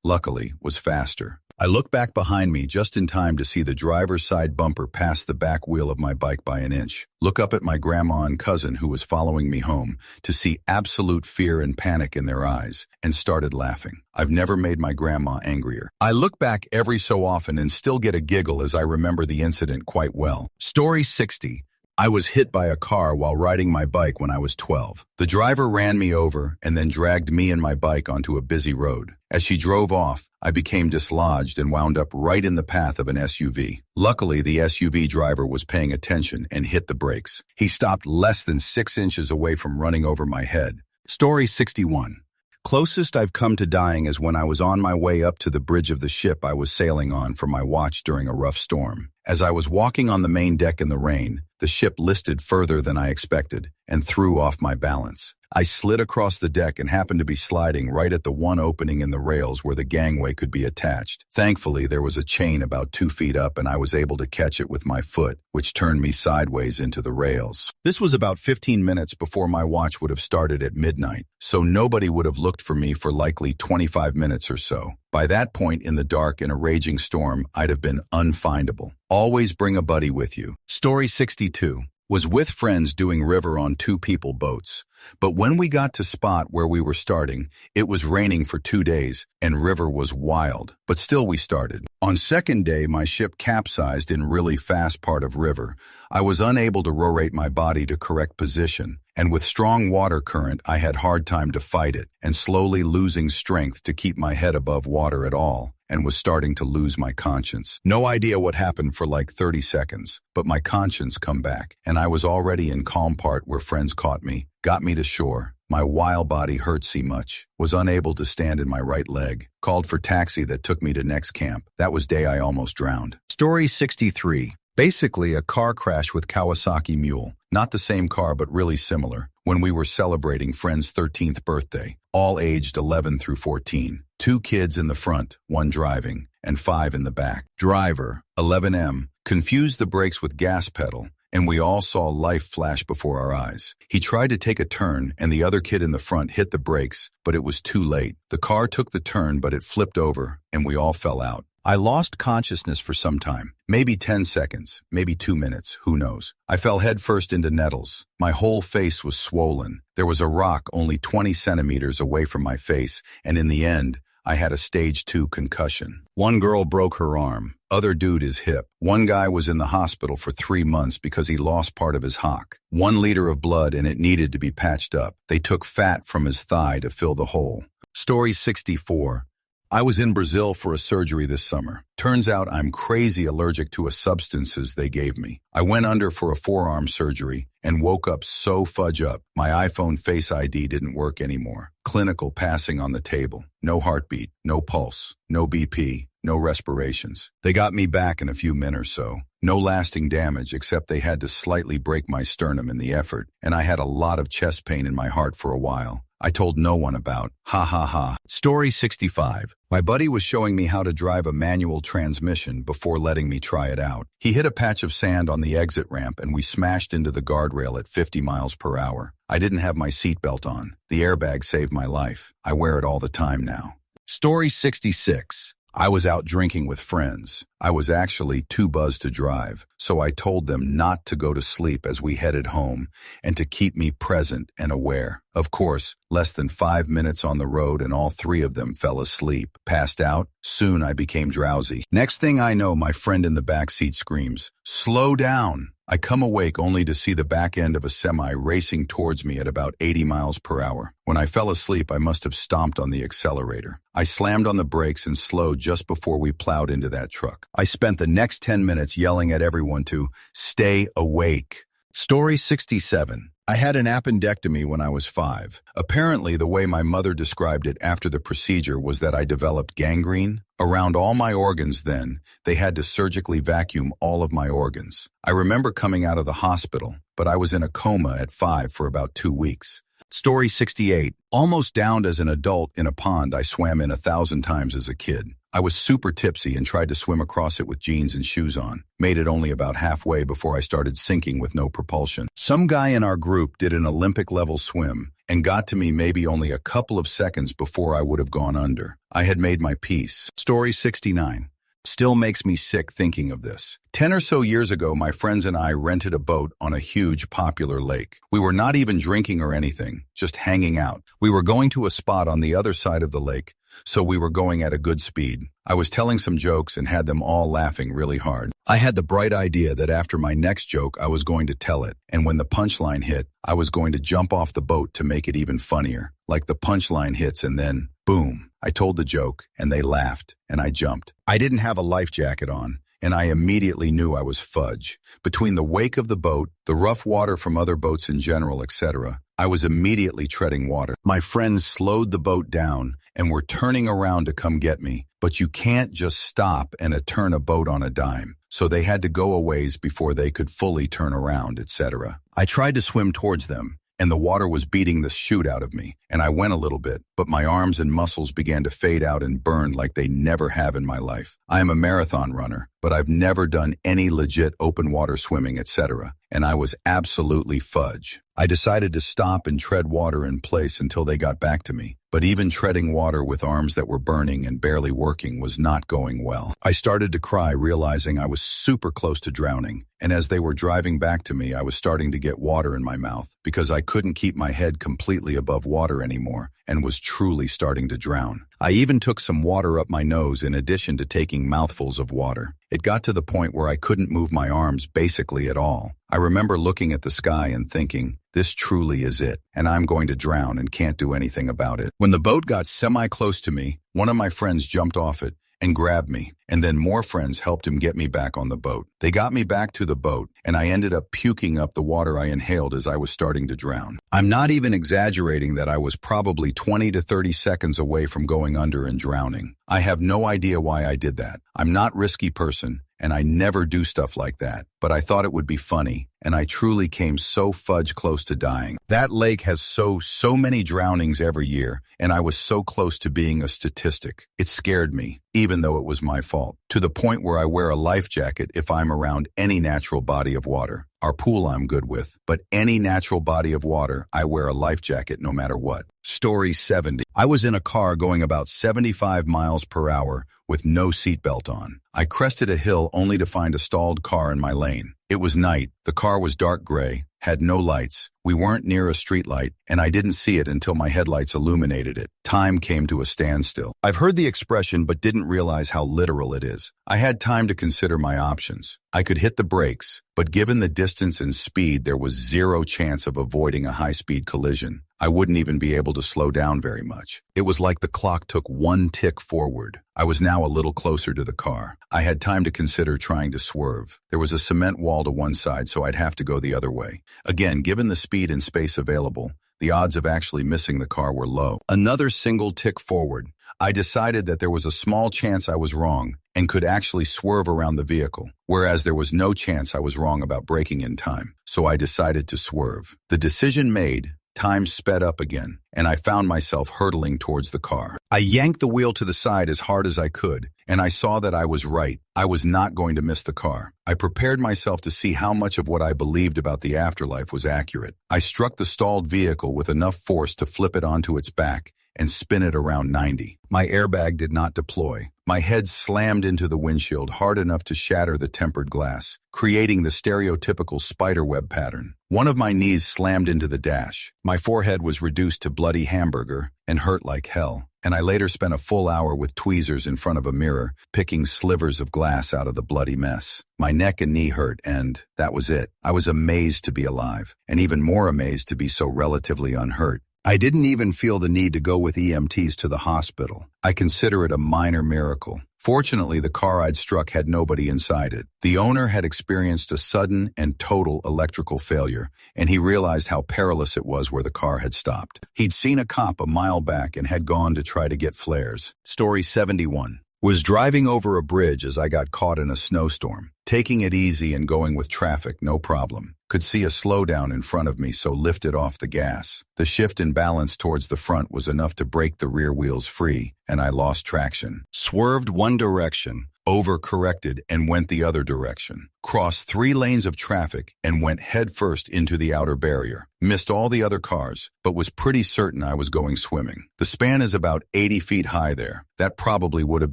S1: Luckily, was faster. I looked back behind me just in time to see the driver's side bumper pass the back wheel of my bike by an inch. Look up at my grandma and cousin who was following me home to see absolute fear and panic in their eyes and started laughing. I've never made my grandma angrier. I look back every so often and still get a giggle as I remember the incident quite well. Story 60. I was hit by a car while riding my bike when I was 12. The driver ran me over and then dragged me and my bike onto a busy road. As she drove off, I became dislodged and wound up right in the path of an SUV. Luckily, the SUV driver was paying attention and hit the brakes. He stopped less than 6 inches away from running over my head. Story 61. Closest I've come to dying is when I was on my way up to the bridge of the ship I was sailing on for my watch during a rough storm. As I was walking on the main deck in the rain, the ship listed further than I expected and threw off my balance. I slid across the deck and happened to be sliding right at the one opening in the rails where the gangway could be attached. Thankfully, there was a chain about 2 feet up and I was able to catch it with my foot, which turned me sideways into the rails. This was about 15 minutes before my watch would have started at midnight, so nobody would have looked for me for likely 25 minutes or so. By that point in the dark in a raging storm, I'd have been unfindable. Always bring a buddy with you. Story 62. Was with friends doing river on 2-people boats. But when we got to spot where we were starting, it was raining for 2 days and river was wild. But still we started. On second day, my ship capsized in really fast part of river. I was unable to rorate my body to correct position. And with strong water current, I had hard time to fight it and slowly losing strength to keep my head above water at all. and was starting to lose my conscience. No idea what happened for like 30 seconds, but my conscience come back, and I was already in calm part where friends caught me, got me to shore. My wild body hurt so much, was unable to stand in my right leg, called for taxi that took me to next camp. That was day I almost drowned. Story 63. Basically a car crash with Kawasaki Mule. Not the same car, but really similar. When we were celebrating friend's 13th birthday, all aged 11 through 14. 2 kids in the front, 1 driving, and 5 in the back. Driver, 11M, confused the brakes with gas pedal, and we all saw life flash before our eyes. He tried to take a turn, and the other kid in the front hit the brakes, but it was too late. The car took the turn, but it flipped over, and we all fell out. I lost consciousness for some time, maybe 10 seconds, maybe 2 minutes, who knows. I fell headfirst into nettles. My whole face was swollen. There was a rock only 20 centimeters away from my face, and in the end, I had a stage 2 concussion. 1 girl broke her arm, other dude his hip. 1 guy was in the hospital for 3 months because he lost part of his hock. 1 liter of blood and it needed to be patched up. They took fat from his thigh to fill the hole. Story 64. I was in Brazil for a surgery this summer. Turns out I'm crazy allergic to substances they gave me. I went under for a forearm surgery and woke up so fudge up. My iPhone Face ID didn't work anymore. Clinical passing on the table. No heartbeat, no pulse, no BP, no respirations. They got me back in a few minutes or so. No lasting damage except they had to slightly break my sternum in the effort, and I had a lot of chest pain in my heart for a while. I told no one about. Ha ha ha. Story 65. My buddy was showing me how to drive a manual transmission before letting me try it out. He hit a patch of sand on the exit ramp and we smashed into the guardrail at 50 miles per hour. I didn't have my seatbelt on. The airbag saved my life. I wear it all the time now. Story 66. I was out drinking with friends. I was actually too buzzed to drive, so I told them not to go to sleep as we headed home and to keep me present and aware. Of course, less than 5 minutes on the road and all 3 of them fell asleep, passed out. Soon I became drowsy. Next thing I know, my friend in the back seat screams, "Slow down!" I come awake only to see the back end of a semi racing towards me at about 80 miles per hour. When I fell asleep, I must have stomped on the accelerator. I slammed on the brakes and slowed just before we plowed into that truck. I spent the next 10 minutes yelling at everyone to stay awake. Story 67. I had an appendectomy when I was 5. Apparently, the way my mother described it after the procedure was that I developed gangrene around all my organs. Then they had to surgically vacuum all of my organs. I remember coming out of the hospital, but I was in a coma at 5 for about 2 weeks. Story 68. Almost drowned as an adult in a pond I swam in 1,000 times as a kid. I was super tipsy and tried to swim across it with jeans and shoes on. Made it only about halfway before I started sinking with no propulsion. Some guy in our group did an Olympic-level swim and got to me maybe only a couple of seconds before I would have gone under. I had made my peace. Story 69. Still makes me sick thinking of this. 10 or so years ago, my friends and I rented a boat on a huge popular lake. We were not even drinking or anything, just hanging out. We were going to a spot on the other side of the lake, so we were going at a good speed. I was telling some jokes and had them all laughing really hard. I had the bright idea that after my next joke, I was going to tell it, and when the punchline hit, I was going to jump off the boat to make it even funnier. Like the punchline hits and then, boom, I told the joke, and they laughed, and I jumped. I didn't have a life jacket on, and I immediately knew I was fudge. Between the wake of the boat, the rough water from other boats in general, etc., I was immediately treading water. My friends slowed the boat down and were turning around to come get me, but you can't just stop and turn a boat on a dime, so they had to go a ways before they could fully turn around, etc. I tried to swim towards them, and the water was beating the shoot out of me, and I went a little bit, but my arms and muscles began to fade out and burn like they never have in my life. I am a marathon runner, but I've never done any legit open water swimming, etc., and I was absolutely fudge. I decided to stop and tread water in place until they got back to me, but even treading water with arms that were burning and barely working was not going well. I started to cry, realizing I was super close to drowning, and as they were driving back to me, I was starting to get water in my mouth because I couldn't keep my head completely above water anymore and was truly starting to drown. I even took some water up my nose in addition to taking mouthfuls of water. It got to the point where I couldn't move my arms basically at all. I remember looking at the sky and thinking, this truly is it, and I'm going to drown and can't do anything about it. When the boat got semi-close to me, one of my friends jumped off it and grabbed me, and then more friends helped him get me back on the boat. They got me back to the boat, and I ended up puking up the water I inhaled as I was starting to drown. I'm not even exaggerating that I was probably 20 to 30 seconds away from going under and drowning. I have no idea why I did that. I'm not a risky person, and I never do stuff like that, but I thought it would be funny, and I truly came so fudge close to dying. That lake has so many drownings every year, and I was so close to being a statistic. It scared me, even though it was my fault, to the point where I wear a life jacket if I'm around any natural body of water. Our pool I'm good with, but any natural body of water, I wear a life jacket no matter what. Story 70. I was in a car going about 75 miles per hour with no seatbelt on. I crested a hill only to find a stalled car in my lane. It was night, the car was dark gray, had no lights, we weren't near a street light, and I didn't see it until my headlights illuminated it. Time came to a standstill. I've heard the expression but didn't realize how literal it is. I had time to consider my options. I could hit the brakes, but given the distance and speed, there was zero chance of avoiding a high-speed collision. I wouldn't even be able to slow down very much. It was like the clock took one tick forward. I was now a little closer to the car. I had time to consider trying to swerve. There was a cement wall to one side, so I'd have to go the other way. Again, given the speed and space available, the odds of actually missing the car were low. Another single tick forward. I decided that there was a small chance I was wrong and could actually swerve around the vehicle, whereas there was no chance I was wrong about braking in time. So I decided to swerve. The decision made, time sped up again, and I found myself hurtling towards the car. I yanked the wheel to the side as hard as I could, and I saw that I was right. I was not going to miss the car. I prepared myself to see how much of what I believed about the afterlife was accurate. I struck the stalled vehicle with enough force to flip it onto its back and spin it around 90. My airbag did not deploy. My head slammed into the windshield hard enough to shatter the tempered glass, creating the stereotypical spiderweb pattern. One of my knees slammed into the dash. My forehead was reduced to bloody hamburger and hurt like hell, and I later spent a full hour with tweezers in front of a mirror, picking slivers of glass out of the bloody mess. My neck and knee hurt, and that was it. I was amazed to be alive, and even more amazed to be so relatively unhurt. I didn't even feel the need to go with EMTs to the hospital. I consider it a minor miracle. Fortunately, the car I'd struck had nobody inside it. The owner had experienced a sudden and total electrical failure, and he realized how perilous it was where the car had stopped. He'd seen a cop a mile back and had gone to try to get flares. Story 71. Was driving over a bridge as I got caught in a snowstorm. Taking it easy and going with traffic, no problem. Could see a slowdown in front of me, so lifted off the gas. The shift in balance towards the front was enough to break the rear wheels free, and I lost traction. Swerved one direction, overcorrected, and went the other direction. Crossed 3 lanes of traffic and went headfirst into the outer barrier. Missed all the other cars, but was pretty certain I was going swimming. The span is about 80 feet high there. That probably would have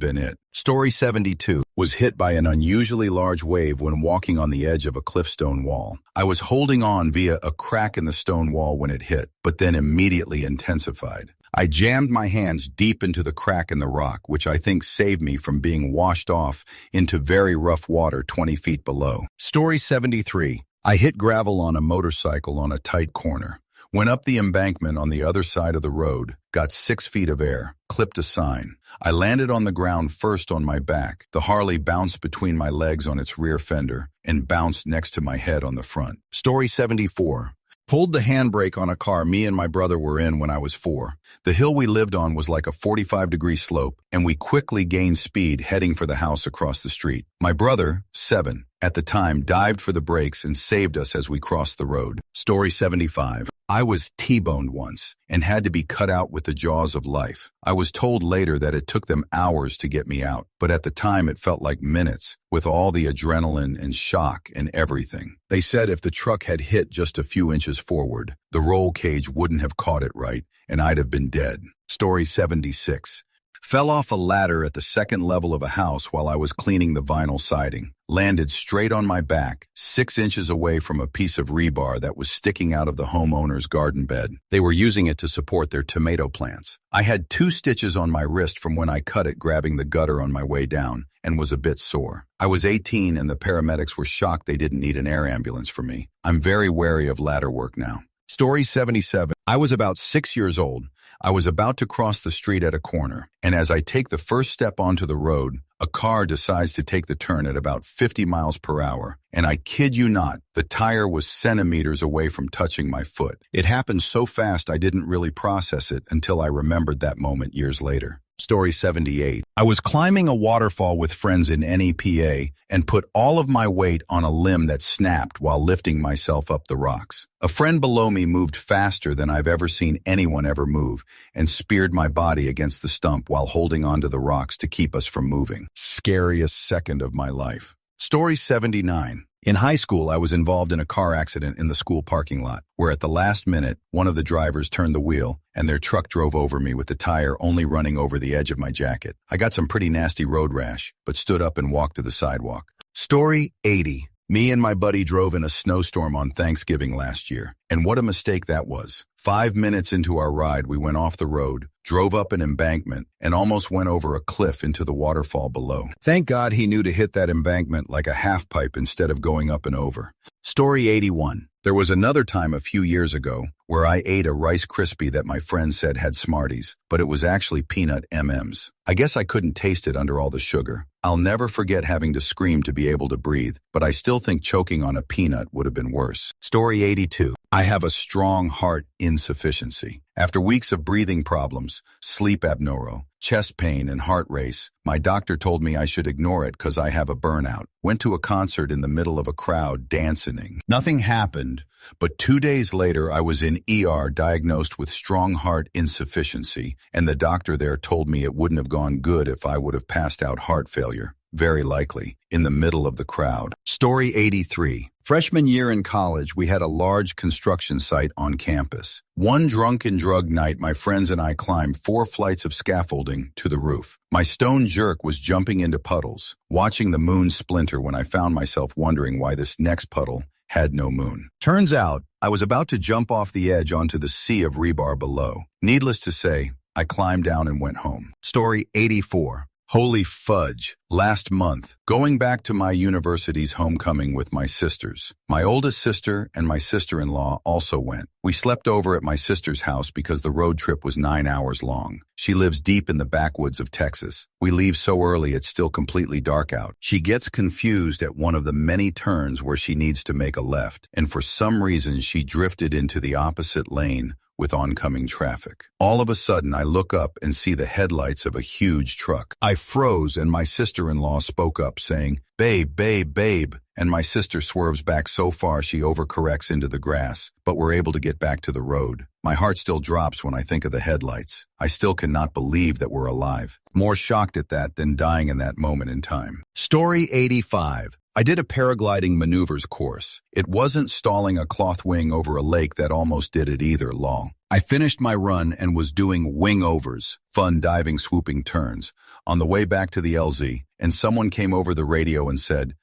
S1: been it. Story 72. Was hit by an unusually large wave when walking on the edge of a cliffstone wall. I was holding on via a crack in the stone wall when it hit, but then immediately intensified. I jammed my hands deep into the crack in the rock, which I think saved me from being washed off into very rough water 20 feet below. Story 73. I hit gravel on a motorcycle on a tight corner. Went up the embankment on the other side of the road, got 6 feet of air, clipped a sign. I landed on the ground first on my back. The Harley bounced between my legs on its rear fender and bounced next to my head on the front. Story 74. Pulled the handbrake on a car me and my brother were in when I was 4. The hill we lived on was like a 45-degree slope, and we quickly gained speed heading for the house across the street. My brother, 7, at the time, dived for the brakes and saved us as we crossed the road. Story 75. I was T-boned once and had to be cut out with the jaws of life. I was told later that it took them hours to get me out, but at the time it felt like minutes, with all the adrenaline and shock and everything. They said if the truck had hit just a few inches forward, the roll cage wouldn't have caught it right, and I'd have been dead. Story 76. Fell off a ladder at the second level of a house while I was cleaning the vinyl siding. Landed straight on my back, 6 inches away from a piece of rebar that was sticking out of the homeowner's garden bed. They were using it to support their tomato plants. I had 2 stitches on my wrist from when I cut it grabbing the gutter on my way down and was a bit sore. I was 18 and the paramedics were shocked they didn't need an air ambulance for me. I'm very wary of ladder work now. Story 77. I was about 6 years old. I was about to cross the street at a corner, and as I take the first step onto the road, a car decides to take the turn at about 50 miles per hour. And I kid you not, the tire was centimeters away from touching my foot. It happened so fast I didn't really process it until I remembered that moment years later. Story 78. I was climbing a waterfall with friends in NEPA and put all of my weight on a limb that snapped while lifting myself up the rocks. A friend below me moved faster than I've ever seen anyone ever move and speared my body against the stump while holding onto the rocks to keep us from moving. Scariest second of my life. Story 79. In high school, I was involved in a car accident in the school parking lot, where at the last minute, one of the drivers turned the wheel, and their truck drove over me with the tire only running over the edge of my jacket. I got some pretty nasty road rash, but stood up and walked to the sidewalk. Story 80. Me and my buddy drove in a snowstorm on Thanksgiving last year, and what a mistake that was. 5 minutes into our ride, we went off the road, drove up an embankment, and almost went over a cliff into the waterfall below. Thank God he knew to hit that embankment like a half pipe instead of going up and over. Story 81. There was another time a few years ago where I ate a Rice Krispie that my friend said had Smarties, but it was actually peanut M&Ms. I guess I couldn't taste it under all the sugar. I'll never forget having to scream to be able to breathe, but I still think choking on a peanut would have been worse. Story 82. I have a strong heart insufficiency. After weeks of breathing problems, sleep apnea, chest pain, and heart race, my doctor told me I should ignore it because I have a burnout. Went to a concert in the middle of a crowd dancing. Nothing happened, but 2 days later I was in ER diagnosed with strong heart insufficiency, and the doctor there told me it wouldn't have gone good if I would have passed out heart failure. Very likely, in the middle of the crowd. Story 83. Freshman year in college, we had a large construction site on campus. One drunken drug night, my friends and I climbed 4 flights of scaffolding to the roof. My stone jerk was jumping into puddles, watching the moon splinter when I found myself wondering why this next puddle had no moon. Turns out, I was about to jump off the edge onto the sea of rebar below. Needless to say, I climbed down and went home. Story 84. Holy fudge. Last month, going back to my university's homecoming with my sisters. My oldest sister and my sister-in-law also went. We slept over at my sister's house because the road trip was 9 hours long. She lives deep in the backwoods of Texas. We leave so early it's still completely dark out. She gets confused at one of the many turns where she needs to make a left, and for some reason she drifted into the opposite lane with oncoming traffic. All of a sudden, I look up and see the headlights of a huge truck. I froze and my sister-in-law spoke up saying, "Babe, babe, babe," and my sister swerves back so far she overcorrects into the grass, but we're able to get back to the road. My heart still drops when I think of the headlights. I still cannot believe that we're alive. More shocked at that than dying in that moment in time. Story 85. I did a paragliding maneuvers course. It wasn't stalling a cloth wing over a lake that almost did it either, lol. I finished my run and was doing wing overs, fun diving swooping turns, on the way back to the LZ, and someone came over the radio and said,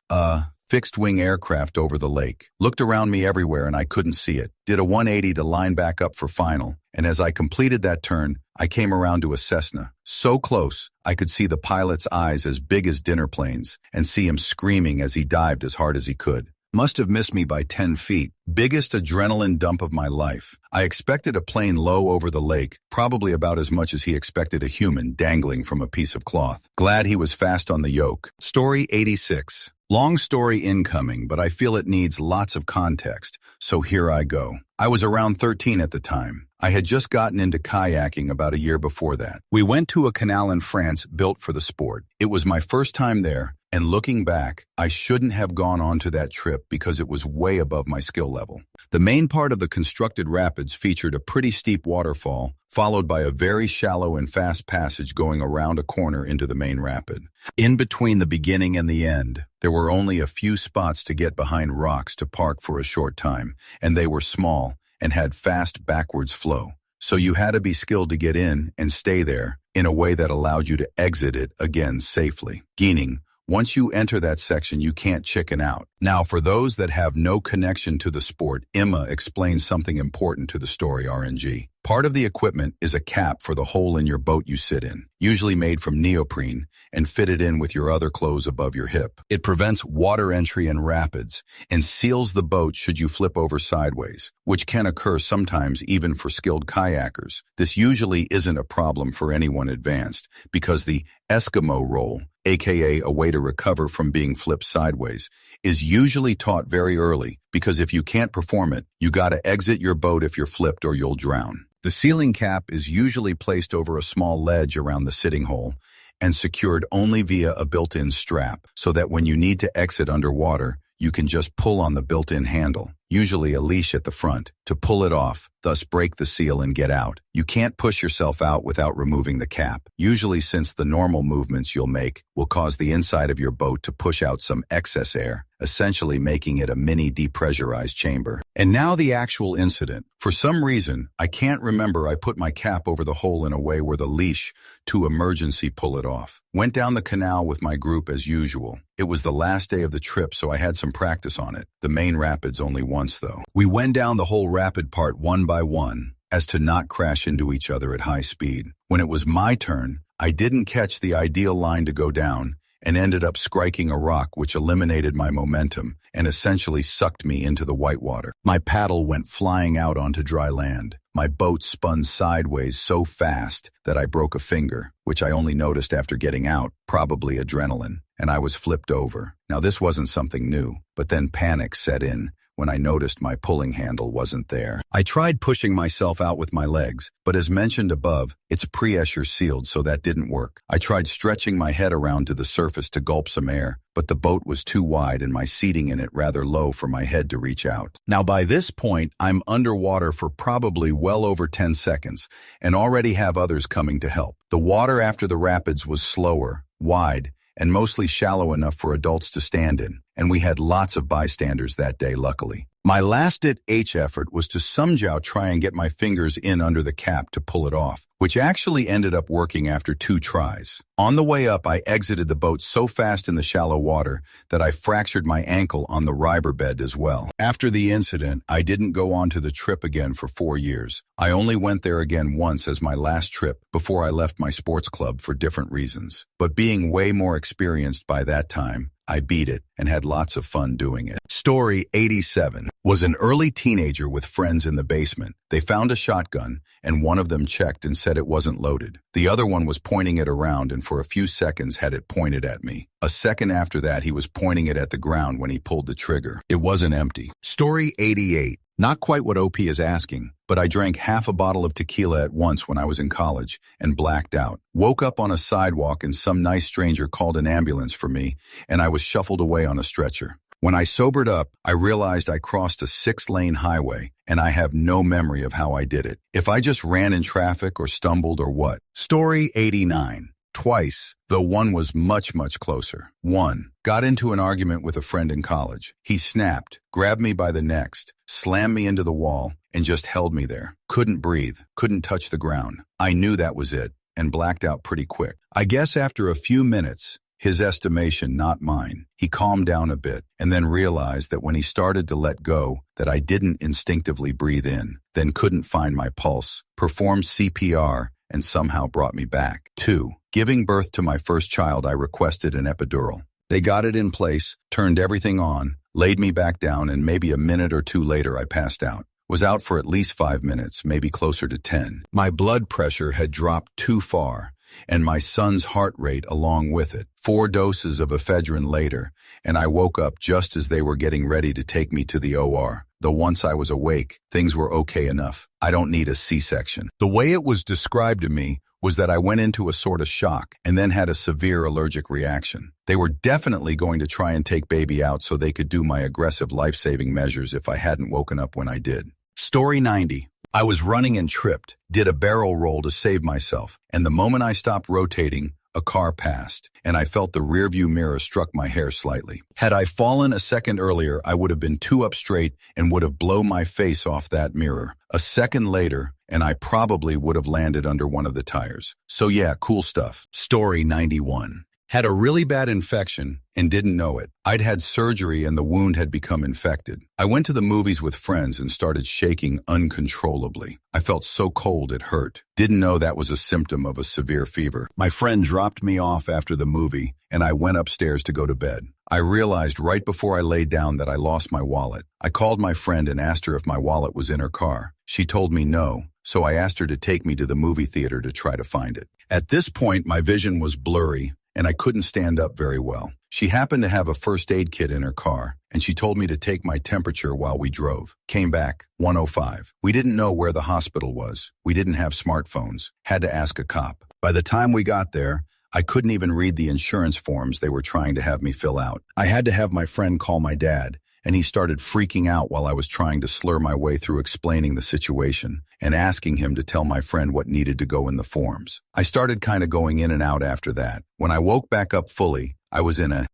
S1: fixed-wing aircraft over the lake. Looked around me everywhere and I couldn't see it. Did a 180 to line back up for final, and as I completed that turn, I came around to a Cessna. So close, I could see the pilot's eyes as big as dinner planes and see him screaming as he dived as hard as he could. Must have missed me by 10 feet. Biggest adrenaline dump of my life. I expected a plane low over the lake, probably about as much as he expected a human dangling from a piece of cloth. Glad he was fast on the yoke. Story 86. Long story incoming, but I feel it needs lots of context, so here I go. I was around 13 at the time. I had just gotten into kayaking about a year before that. We went to a canal in France built for the sport. It was my first time there, and looking back, I shouldn't have gone on to that trip because it was way above my skill level. The main part of the constructed rapids featured a pretty steep waterfall, followed by a very shallow and fast passage going around a corner into the main rapid. In between the beginning and the end, there were only a few spots to get behind rocks to park for a short time, and they were small and had fast backwards flow. So you had to be skilled to get in and stay there in a way that allowed you to exit it again safely. Gaining Once you enter that section, you can't chicken out. Now, for those that have no connection to the sport, Emma explains something important to the story RNG. Part of the equipment is a cap for the hole in your boat you sit in, usually made from neoprene and fitted in with your other clothes above your hip. It prevents water entry and rapids and seals the boat should you flip over sideways, which can occur sometimes even for skilled kayakers. This usually isn't a problem for anyone advanced because the Eskimo roll, aka a way to recover from being flipped sideways, is usually taught very early because if you can't perform it, you gotta exit your boat if you're flipped or you'll drown. The sealing cap is usually placed over a small ledge around the sitting hole and secured only via a built-in strap so that when you need to exit underwater, you can just pull on the built-in handle, usually a leash at the front, to pull it off, thus break the seal and get out. You can't push yourself out without removing the cap, usually since the normal movements you'll make will cause the inside of your boat to push out some excess air, essentially making it a mini depressurized chamber. And now the actual incident. For some reason, I can't remember I put my cap over the hole in a way where the leash to emergency pull it off. Went down the canal with my group as usual. It was the last day of the trip, so I had some practice on it. The main rapids only once, though. We went down the whole rapid part one by one, as to not crash into each other at high speed. When it was my turn, I didn't catch the ideal line to go down and ended up striking a rock which eliminated my momentum and essentially sucked me into the whitewater. My paddle went flying out onto dry land. My boat spun sideways so fast that I broke a finger, which I only noticed after getting out, probably adrenaline, and I was flipped over. Now this wasn't something new, but then panic set in when I noticed my pulling handle wasn't there. I tried pushing myself out with my legs, but as mentioned above, it's pressure sealed, so that didn't work. I tried stretching my head around to the surface to gulp some air, but the boat was too wide and my seating in it rather low for my head to reach out. Now by this point, I'm underwater for probably well over 10 seconds and already have others coming to help. The water after the rapids was slower, wide, and mostly shallow enough for adults to stand in, and we had lots of bystanders that day, luckily. My last-ditch effort was to somehow try and get my fingers in under the cap to pull it off, which actually ended up working after 2 tries. On the way up, I exited the boat so fast in the shallow water that I fractured my ankle on the riverbed as well. After the incident, I didn't go on to the trip again for 4 years. I only went there again once as my last trip before I left my sports club for different reasons. But being way more experienced by that time, I beat it and had lots of fun doing it. Story 87 was an early teenager with friends in the basement. They found a shotgun and one of them checked and said it wasn't loaded. The other one was pointing it around and for a few seconds had it pointed at me. A second after that, he was pointing it at the ground when he pulled the trigger. It wasn't empty. Story 88. Not quite what OP is asking, but I drank half a bottle of tequila at once when I was in college and blacked out. Woke up on a sidewalk and some nice stranger called an ambulance for me and I was shuffled away on a stretcher. When I sobered up, I realized I crossed a 6-lane highway and I have no memory of how I did it. If I just ran in traffic or stumbled or what. Story 89. Twice, though one was much, much closer. 1. Got into an argument with a friend in college. He snapped, grabbed me by the neck, slammed me into the wall, and just held me there. Couldn't breathe, couldn't touch the ground. I knew that was it, and blacked out pretty quick. I guess after a few minutes, his estimation, not mine, he calmed down a bit, and then realized that when he started to let go, that I didn't instinctively breathe in, then couldn't find my pulse, performed CPR, and somehow brought me back. 2. Giving birth to my first child, I requested an epidural. They got it in place, turned everything on, laid me back down, and maybe a minute or 2 later I passed out. Was out for at least 5 minutes, maybe closer to 10. My blood pressure had dropped too far, and my son's heart rate along with it. 4 doses of ephedrine later, and I woke up just as they were getting ready to take me to the OR. Though once I was awake, things were okay enough. I don't need a C-section. The way it was described to me was that I went into a sort of shock and then had a severe allergic reaction. They were definitely going to try and take baby out so they could do my aggressive life-saving measures if I hadn't woken up when I did. Story 90. I was running and tripped, did a barrel roll to save myself, and the moment I stopped rotating, a car passed, and I felt the rearview mirror struck my hair slightly. Had I fallen a second earlier, I would have been 2 up straight and would have blown my face off that mirror. A second later, and I probably would have landed under one of the tires. So yeah, cool stuff. Story 91. Had a really bad infection and didn't know it. I'd had surgery and the wound had become infected. I went to the movies with friends and started shaking uncontrollably. I felt so cold it hurt. Didn't know that was a symptom of a severe fever. My friend dropped me off after the movie and I went upstairs to go to bed. I realized right before I laid down that I lost my wallet. I called my friend and asked her if my wallet was in her car. She told me no, so I asked her to take me to the movie theater to try to find it. At this point, my vision was blurry and I couldn't stand up very well. She happened to have a first aid kit in her car, and she told me to take my temperature while we drove. Came back, 105. We didn't know where the hospital was. We didn't have smartphones. Had to ask a cop. By the time we got there, I couldn't even read the insurance forms they were trying to have me fill out. I had to have my friend call my dad, and he started freaking out while I was trying to slur my way through explaining the situation and asking him to tell my friend what needed to go in the forms. I started kind of going in and out after that. When I woke back up fully, I was in a